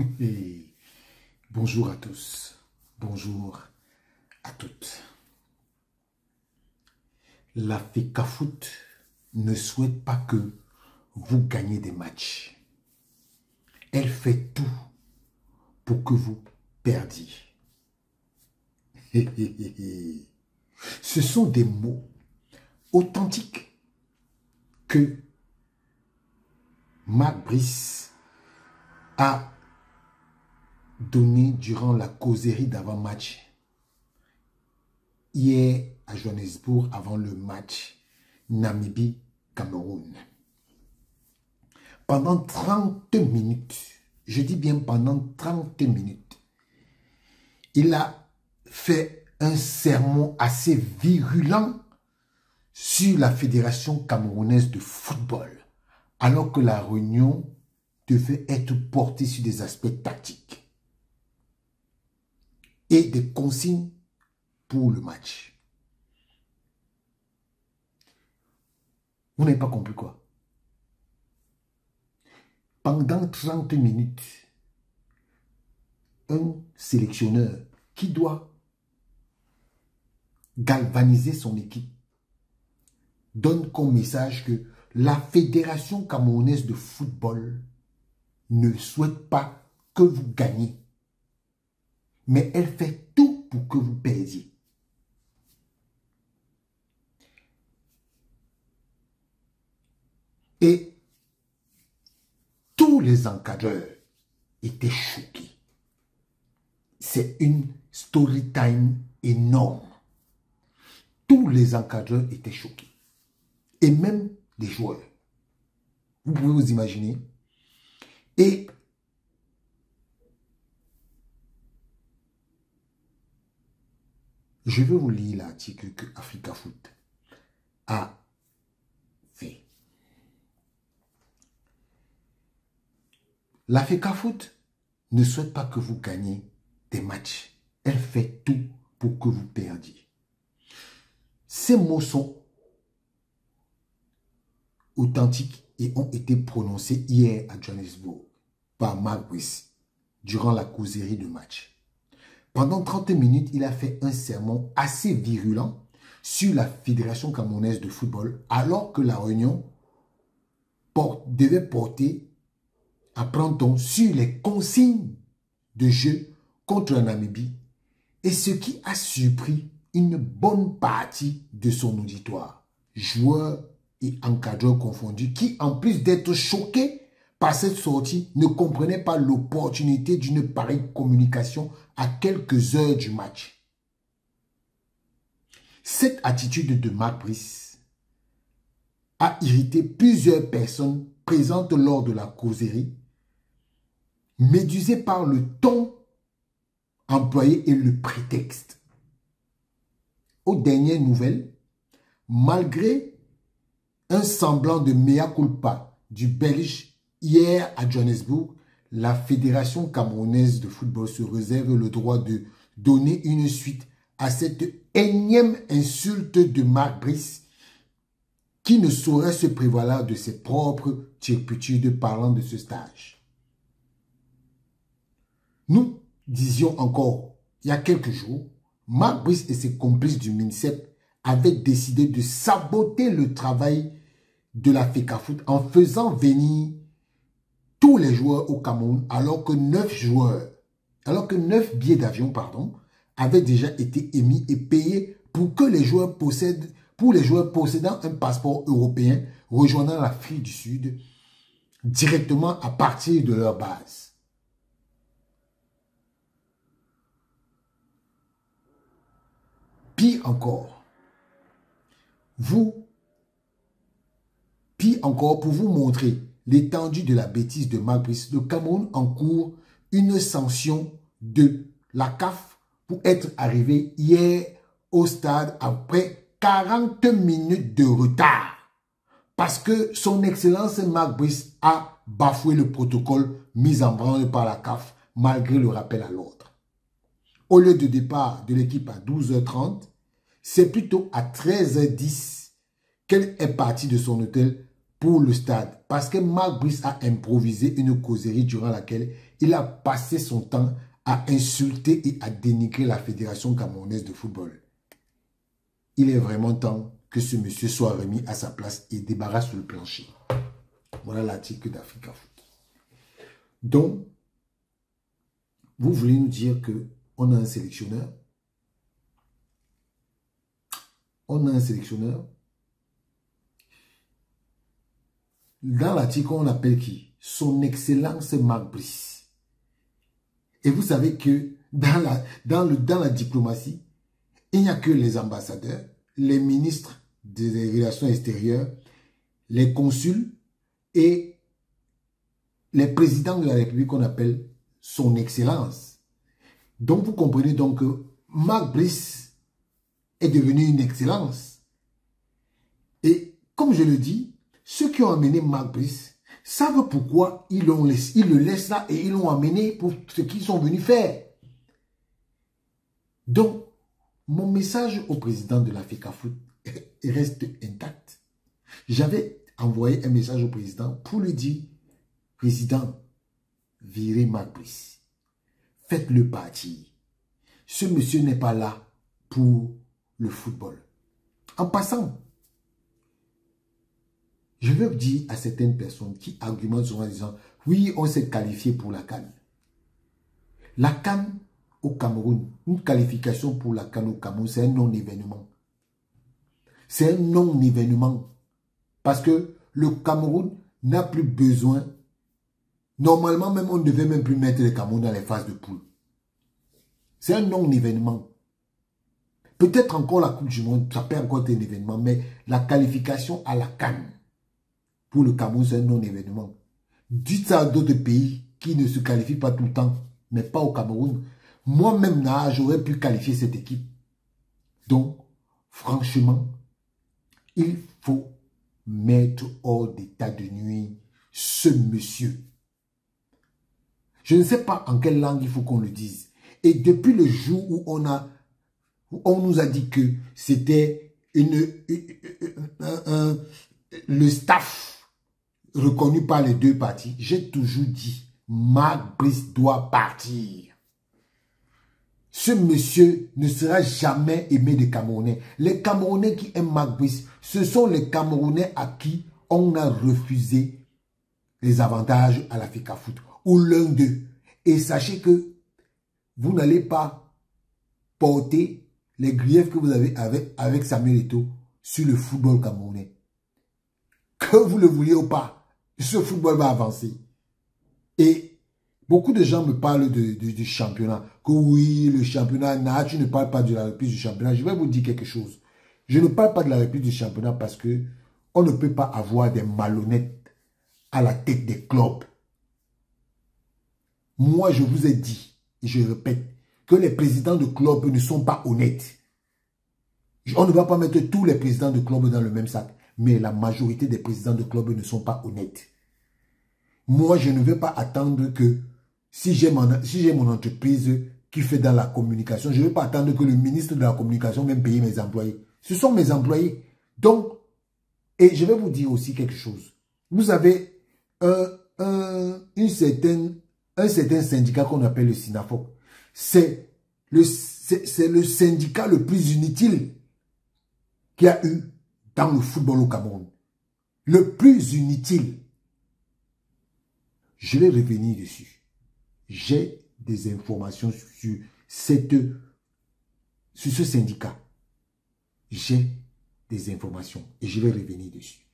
Et bonjour à tous, bonjour à toutes. La FECAFOOT ne souhaite pas que vous gagnez des matchs. Elle fait tout pour que vous perdiez. Ce sont des mots authentiques que Mark Brice a donné durant la causerie d'avant-match hier à Johannesburg avant le match Namibie-Cameroun. Pendant 30 minutes, je dis bien pendant 30 minutes, il a fait un sermon assez virulent sur la Fédération camerounaise de football, alors que la réunion devait être portée sur des aspects tactiques et des consignes pour le match. Vous n'avez pas compris quoi? Pendant 30 minutes, un sélectionneur qui doit galvaniser son équipe donne comme message que la Fédération camerounaise de football ne souhaite pas que vous gagnez, mais elle fait tout pour que vous perdiez. Et tous les encadreurs étaient choqués. C'est une story time énorme. Tous les encadreurs étaient choqués. Et même les joueurs. Vous pouvez vous imaginer. Et je vais vous lire l'article que AfricaFoot a fait. La FECAFOOT ne souhaite pas que vous gagnez des matchs. Elle fait tout pour que vous perdiez. Ces mots sont authentiques et ont été prononcés hier à Johannesburg par Mark Brice durant la causerie de match. Pendant 30 minutes, il a fait un sermon assez virulent sur la Fédération camerounaise de football alors que la réunion devait porter à Printemps sur les consignes de jeu contre la Namibie, et ce qui a surpris une bonne partie de son auditoire, joueurs et encadreurs confondus, qui en plus d'être choqués par cette sortie, ne comprenaient pas l'opportunité d'une pareille communication à quelques heures du match. Cette attitude de Mark Brice a irrité plusieurs personnes présentes lors de la causerie, médusées par le ton employé et le prétexte. Aux dernières nouvelles, malgré un semblant de mea culpa du Belge hier à Johannesburg, la Fédération camerounaise de football se réserve le droit de donner une suite à cette énième insulte de Mark Brice, qui ne saurait se prévaloir de ses propres turpitudes parlant de ce stage. Nous disions encore, il y a quelques jours, Mark Brice et ses complices du MINSEP avaient décidé de saboter le travail de la FECAFOOT en faisant venir tous les joueurs au Cameroun alors que 9 billets d'avion, avaient déjà été émis et payés pour que les joueurs possédant un passeport européen rejoignant l'Afrique du Sud directement à partir de leur base. Pire encore, pour vous montrer l'étendue de la bêtise de Mark Brice, le Cameroun encourt une sanction de la CAF pour être arrivé hier au stade après 40 minutes de retard. Parce que son Excellence Mark Brice a bafoué le protocole mis en branle par la CAF malgré le rappel à l'ordre. Au lieu de départ de l'équipe à 12h30, c'est plutôt à 13h10 qu'elle est partie de son hôtel pour le stade. Parce que Mark Brice a improvisé une causerie durant laquelle il a passé son temps à insulter et à dénigrer la Fédération camerounaise de football. Il est vraiment temps que ce monsieur soit remis à sa place et débarrasse sur le plancher. Voilà l'article d'Africa Foot. Donc, vous voulez nous dire qu'on a un sélectionneur? On a un sélectionneur. Dans l'article, on appelle qui? Son Excellence Marc Brice. Et vous savez que dans la diplomatie, il n'y a que les ambassadeurs, les ministres des relations extérieures, les consuls et les présidents de la République qu'on appelle son Excellence. Donc vous comprenez donc que Marc Brice est devenu une excellence. Et comme je le dis, ceux qui ont amené Marc Brice savent pourquoi ils le laissent là et ils l'ont amené pour ce qu'ils sont venus faire. Donc, mon message au président de l'Africa Foot reste intact. J'avais envoyé un message au président pour lui dire, président, virez Marc Brice. Faites-le partir. Ce monsieur n'est pas là pour le football. En passant, je veux dire à certaines personnes qui argumentent souvent en disant, oui, on s'est qualifié pour la CAN. La CAN au Cameroun, une qualification pour la CAN au Cameroun, c'est un non-événement. C'est un non-événement. Parce que le Cameroun n'a plus besoin. Normalement, même on ne devait même plus mettre le Cameroun dans les phases de poule. C'est un non-événement. Peut-être encore la Coupe du Monde, ça peut encore être un événement, mais la qualification à la CAN pour le Cameroun, c'est un non-événement. Dites ça à d'autres pays qui ne se qualifient pas tout le temps, mais pas au Cameroun. Moi-même, j'aurais pu qualifier cette équipe. Donc, franchement, il faut mettre hors d'état de nuire ce monsieur. Je ne sais pas en quelle langue il faut qu'on le dise. Et depuis le jour où on nous a dit que c'était le staff reconnu par les deux parties, j'ai toujours dit, Marc Brice doit partir. Ce monsieur ne sera jamais aimé des Camerounais. Les Camerounais qui aiment Marc Brice, ce sont les Camerounais à qui on a refusé les avantages à l'Africa Foot, ou l'un d'eux. Et sachez que vous n'allez pas porter les griefs que vous avez avec Samuel Eto'o sur le football camerounais. Que vous le vouliez ou pas, ce football va avancer. Et beaucoup de gens me parlent du championnat. Que oui, le championnat, tu ne parles pas de la reprise du championnat. Je vais vous dire quelque chose. Je ne parle pas de la reprise du championnat parce que on ne peut pas avoir des malhonnêtes à la tête des clubs. Moi, je vous ai dit, et je répète, que les présidents de clubs ne sont pas honnêtes. On ne va pas mettre tous les présidents de clubs dans le même sac. Mais la majorité des présidents de clubs ne sont pas honnêtes. Moi, je ne vais pas attendre que, si j'ai mon entreprise qui fait dans la communication, je ne vais pas attendre que le ministre de la communication vienne payer mes employés. Ce sont mes employés. Donc, et je vais vous dire aussi quelque chose. Vous avez un certain syndicat qu'on appelle le SINAFOC. C'est le syndicat le plus inutile qu'il y a eu dans le football au Cameroun. Le plus inutile. Je vais revenir dessus. J'ai des informations sur ce syndicat. J'ai des informations et je vais revenir dessus.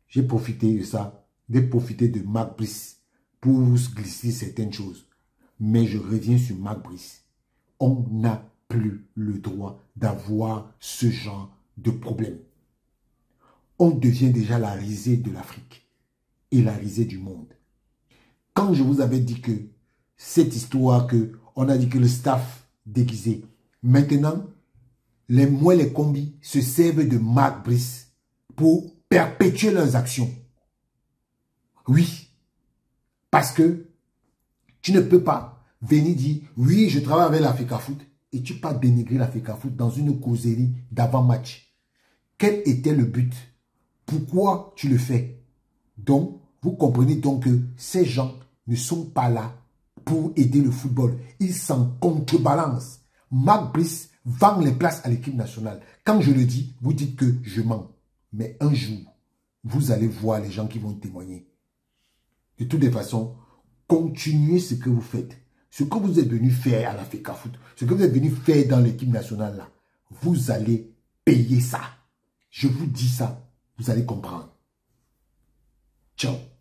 J'ai profité de ça, j'ai profité de Marc Brice pour vous glisser certaines choses. Mais je reviens sur Marc Brice. On n'a plus le droit d'avoir ce genre de problème. On devient déjà la risée de l'Afrique et la risée du monde. Quand je vous avais dit que cette histoire on a dit que le staff déguisé, maintenant, les combis se servent de Marc Brice pour perpétuer leurs actions. Oui, parce que tu ne peux pas venir dire, oui, je travaille avec l'Africa Foot, et tu pas dénigrer l'Africa Foot dans une causerie d'avant-match. Quel était le but? Pourquoi tu le fais? Donc, vous comprenez donc que ces gens ne sont pas là pour aider le football. Il s'en contrebalance. Marc Brice vend les places à l'équipe nationale. Quand je le dis, vous dites que je mens. Mais un jour, vous allez voir les gens qui vont témoigner. De toutes les façons, continuez ce que vous faites. Ce que vous êtes venu faire à l'Africa Foot, ce que vous êtes venu faire dans l'équipe nationale là, vous allez payer ça. Je vous dis ça, vous allez comprendre. Ciao.